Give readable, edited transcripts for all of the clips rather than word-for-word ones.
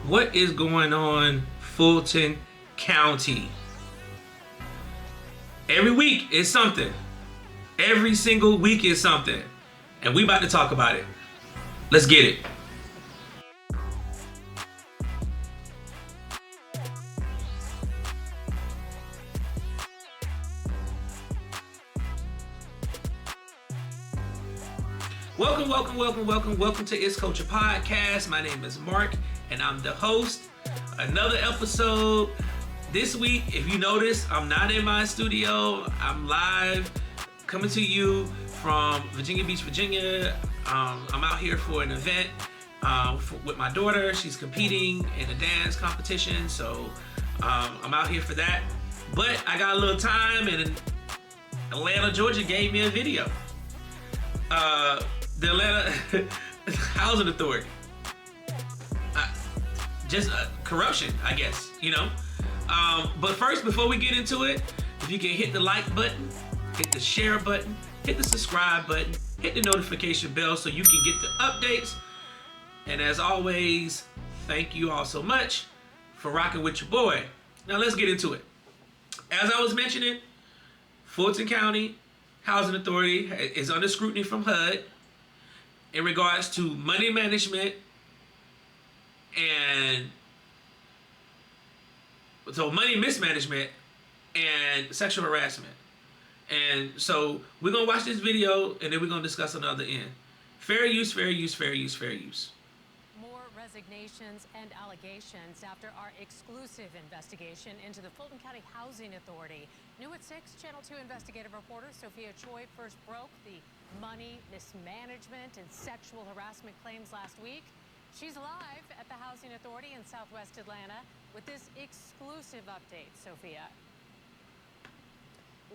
What is going on, Fulton County? Every week is something. Every single week is something. And we about to talk about it. Let's get it. Welcome to It's Culture Podcast. My name is Mark, and I'm the host. Another episode. This week, if you notice, I'm not in my studio. I'm live, coming to you from Virginia Beach, Virginia. I'm out here for an event with my daughter. She's competing in a dance competition, so I'm out here for that. But I got a little time, and Atlanta, Georgia gave me a video. The Atlanta Housing Authority. Just corruption, I guess, you know. But first, before we get into it, if you can hit the like button, hit the share button, hit the subscribe button, hit the notification bell so you can get the updates. And as always, thank you all so much for rocking with your boy. Now let's get into it. As I was mentioning, Fulton County Housing Authority is under scrutiny from HUD in regards to money management and so money mismanagement and sexual harassment. And so we're gonna watch this video and then we're gonna discuss on the other end. Fair use, fair use, fair use, fair use. More resignations and allegations after our exclusive investigation into the Fulton County Housing Authority. New at 6, Channel 2 investigative reporter Sophia Choi first broke the money mismanagement and sexual harassment claims last week. She's live at the Housing Authority in Southwest Atlanta with this exclusive update. Sophia.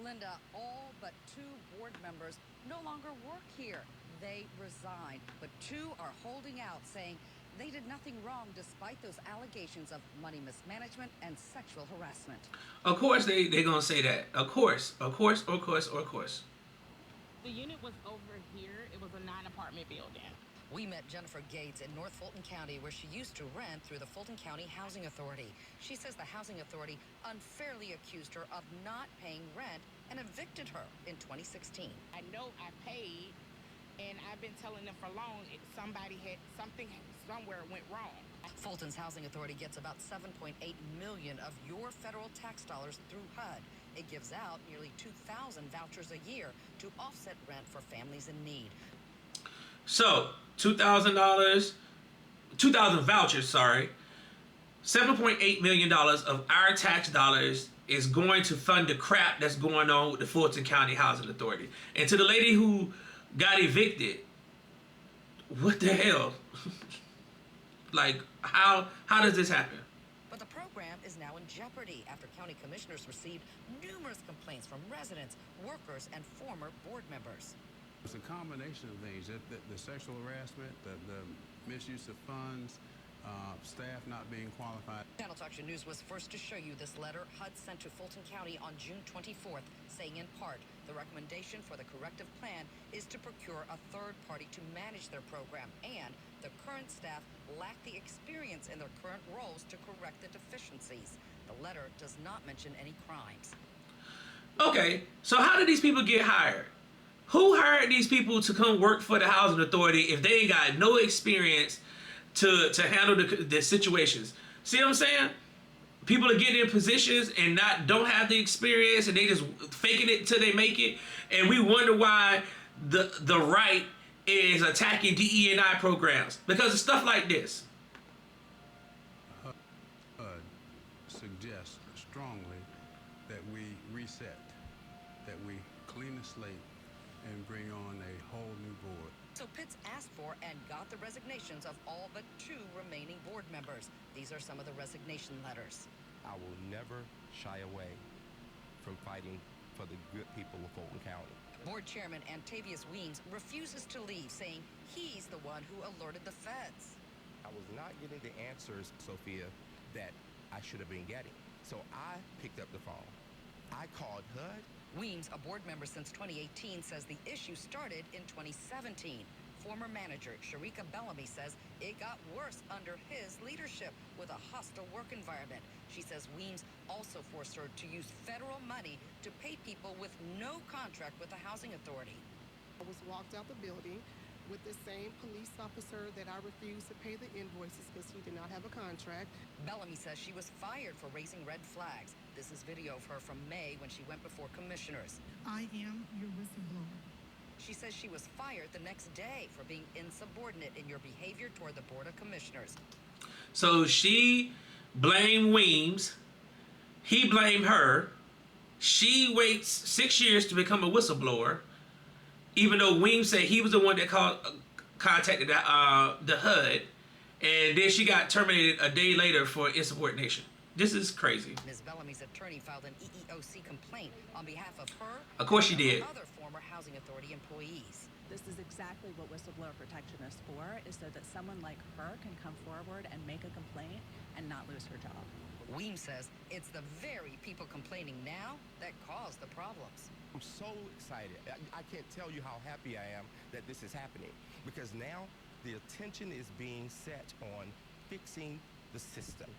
Linda, all but 2 board members no longer work here. They resigned, but 2 are holding out, saying they did nothing wrong despite those allegations of money mismanagement and sexual harassment. Of course they're gonna say that. Of course. The unit was over here. It was a 9-apartment building. We met Jennifer Gates in North Fulton County, where she used to rent through the Fulton County Housing Authority. She says the Housing Authority unfairly accused her of not paying rent and evicted her in 2016. I know I paid, and I've been telling them for long somebody had something somewhere went wrong. Fulton's Housing Authority gets about $7.8 million of your federal tax dollars through HUD. It gives out nearly 2,000 vouchers a year to offset rent for families in need. So, $2,000, 2,000 vouchers, $7.8 million of our tax dollars is going to fund the crap that's going on with the Fulton County Housing Authority. And to the lady who got evicted, what the hell? Like, how does this happen? But the program is now in jeopardy after county commissioners received numerous complaints from residents, workers, and former board members. It's a combination of things, the sexual harassment, the misuse of funds, staff not being qualified. Channel Action News was first to show you this letter HUD sent to Fulton County on June 24th, saying in part, the recommendation for the corrective plan is to procure a third party to manage their program, and the current staff lack the experience in their current roles to correct the deficiencies. The letter does not mention any crimes. Okay, so how did these people get hired? Who hired these people to come work for the Housing Authority if they ain't got no experience to handle the situations? See what I'm saying? People are getting in positions and don't have the experience, and they just faking it till they make it. And we wonder why the right is attacking DE&I programs because of stuff like this. HUD suggests strongly that we reset, that we clean the slate and bring on a whole new board. So Pitts asked for and got the resignations of all but 2 remaining board members. These are some of the resignation letters. I will never shy away from fighting for the good people of Fulton County. Board Chairman Antavius Weems refuses to leave, saying he's the one who alerted the feds. I was not getting the answers, Sophia, that I should have been getting. So I picked up the phone. I called HUD. Weems, a board member since 2018, says the issue started in 2017. Former manager Sharika Bellamy says it got worse under his leadership with a hostile work environment. She says Weems also forced her to use federal money to pay people with no contract with the housing authority. I was walked out the building with the same police officer that I refused to pay the invoices because he did not have a contract. Bellamy says she was fired for raising red flags. This is video of her from May when she went before commissioners. I am your whistleblower. She says she was fired the next day for being insubordinate in your behavior toward the Board of Commissioners. So she blamed Weems. He blamed her. She waits 6 years to become a whistleblower, even though Weems said he was the one that contacted the HUD, and then she got terminated a day later for insubordination. This is crazy. Ms. Bellamy's attorney filed an EEOC complaint on behalf of her. Of course she did. And other former housing authority employees. This is exactly what whistleblower protection is for, is so that someone like her can come forward and make a complaint and not lose her job. Weems says it's the very people complaining now that cause the problems. I'm so excited. I can't tell you how happy I am that this is happening, because now the attention is being set on fixing the system.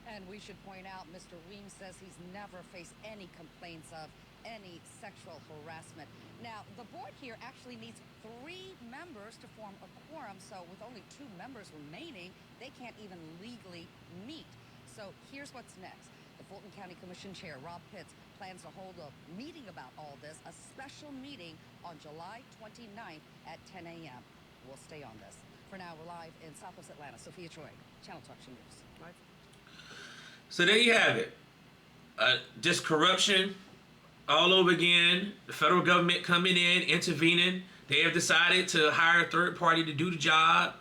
And we should point out, Mr. Weems says he's never faced any complaints of any sexual harassment. Now, the board here actually needs 3 members to form a quorum, so with only 2 members remaining, they can't even legally meet. So here's what's next. The Fulton County Commission Chair, Rob Pitts, plans to hold a meeting about all this, a special meeting on July 29th at 10 a.m. We'll stay on this. For now, we're live in Southwest Atlanta. Sophia Choi, Channel Talk News. So there you have it. Just corruption all over again. The federal government coming in, intervening. They have decided to hire a third party to do the job.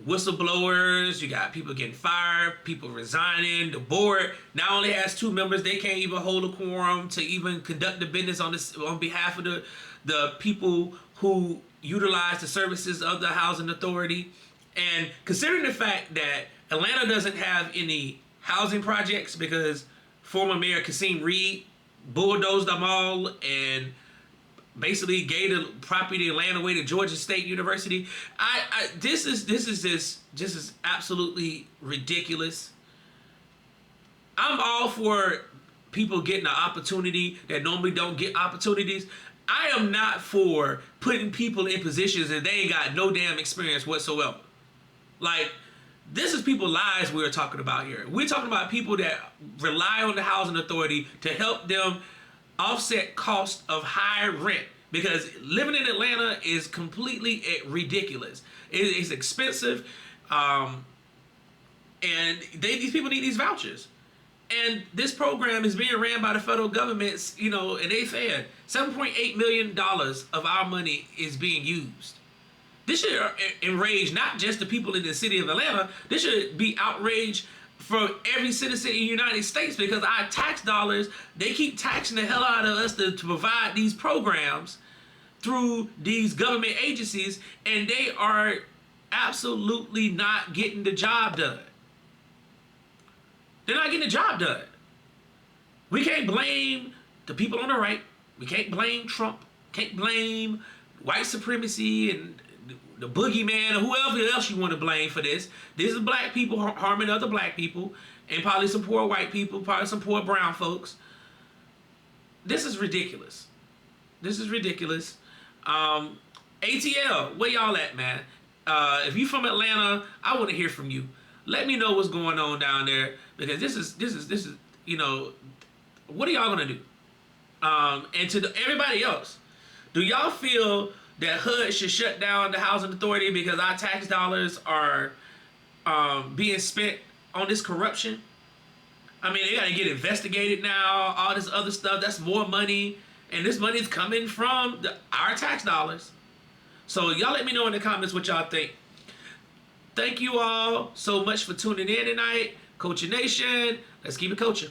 Whistleblowers, you got people getting fired, people resigning. The board not only has 2 members, they can't even hold a quorum to even conduct the business on behalf of the people who utilize the services of the housing authority. And considering the fact that Atlanta doesn't have any housing projects because former Mayor Kasim Reed bulldozed them all and basically gave the property of land away to Georgia State University. This is absolutely ridiculous. I'm all for people getting an opportunity that normally don't get opportunities. I am not for putting people in positions that they ain't got no damn experience whatsoever. Like, this is people's lives we're talking about here. We're talking about people that rely on the housing authority to help them offset cost of high rent, because living in Atlanta is completely ridiculous. It is expensive, and these people need these vouchers. And this program is being ran by the federal government, you know, and they said $7.8 million of our money is being used. This should enrage not just the people in the city of Atlanta. This should be outrage for every citizen in the United States, because our tax dollars, they keep taxing the hell out of us to provide these programs through these government agencies, and they are absolutely not getting the job done. They're not getting the job done. We can't blame the people on the right. We can't blame Trump. Can't blame white supremacy and the boogeyman or whoever else you want to blame for this. This is black people harming other black people, and probably some poor white people, probably some poor brown folks. This is ridiculous. This is ridiculous. ATL, where y'all at, man? If you from Atlanta, I want to hear from you. Let me know what's going on down there, because this is you know, what are y'all gonna do? And to everybody else, do y'all feel that HUD should shut down the housing authority because our tax dollars are being spent on this corruption? I mean, they gotta get investigated now, all this other stuff. That's more money, and this money is coming from our tax dollars. So y'all let me know in the comments what y'all think. Thank you all so much for tuning in tonight. Coaching Nation, let's keep it coaching.